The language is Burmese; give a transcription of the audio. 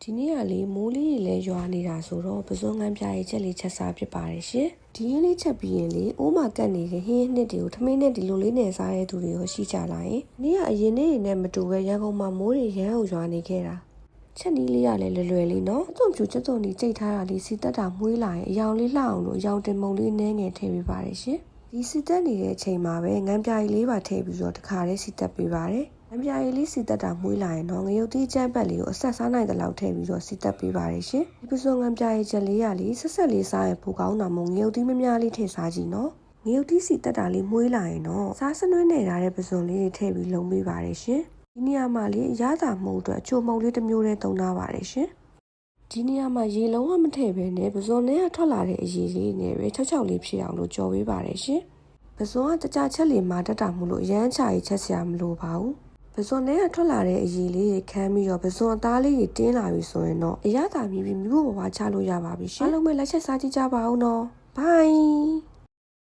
ဒီနေ့ကလေမိုးလေးလည်းရွာနေတာဆိုတော့ပစွန်ငံပြားရဲ့ချက်လေးချက်စားဖြစ်ပါတယ်ရှင်ဒီရင်းလေးချက်ပြီးရင်လေအိုးမှာကတ်နေတဲ့ဟင်းနှစ်တွေကိုထမင်းနဲ့ဒီလိုလေးနဲ့စားတဲ့သူတွေရောရှိကြလားယင်နေ့ကအရင်နေ့နဲ့မတူပဲရန်ကုန်မှာမိုးတွေရမ်းအောင်ရွာနေခဲ့တာချက်နီးလေးကလည်းလွယ်လေးနော်အသွင်ဖြူချက်သွန်ဒီကြိတ်ထားတာလေးစီတက်တာမွေးလာရင်အယောင်လေးလှအောင်လို့အယောင်တင်မုံလေးနည်းငယ်ထည့်ပေးပါတယ်ရှင်ဒီစီတက်နေတဲ့အချိန်မှာပဲငံပြားကြီးလေးပါထည့်ပြီးတော့တခါတည်းစီတက်ပေးပါတယ်ငံပြားကြီးလေးစီတက်တာမွေးလာရင်တော့ငရုတ်သီးကျန်းပတ်လေးကိုအဆက်စားနိုင်တဲ့လောက်ထည့်ပြီးတော့စီတက်ပေးပါတယ်ရှင်ဒီပစုံငံပြားကြီးချက်လေးကလေဆက်ဆက်လေးစားရင်ပိုကောင်းတာမို့ငရုတ်သီးမများလေးထည့်စားကြည့်နော်ငရုတ်သီးစီတက်တာလေးမွေးလာရင်တော့စားစနွှဲနေထားတဲ့ပစုံလေးတွေထည့်ပြီးလုံပေးပါတယ်ရှင်ဒီနေရာမှာလေရတာမှုအတွက်အချိုမုံလေးတစ်မျိုးနဲ့တုံထားပါတယ်ရှင်ဒီနေရာမှာရေလုံးဝမထည့်ဘဲနဲ့ပစုံနဲ့ထွက်လာတဲ့အရည်လေးနဲ့ပဲချောက်ချောက်လေးဖြစ်အောင်လို့ကြော်ပေးပါတယ်ရှင်ပစုံကတကြချက်လေးမှာတက်တာမှုလို့ရမ်းချာကြီးချက်စရာမလိုပါဘူးပစုံနဲ့ထွက်လာတဲ့အရည်လေးတွေခမ်းပြီးတော့ပစုံအသားလေးတွေတင်းလာပြီဆိုရင်တော့အရသာမြည်ပြီးမြို့ပေါ်မှာချလို့ရပါပြီရှင်အားလုံးပဲလက်ချက်စားကြည့်ကြပါဦးနော်ဘိုင်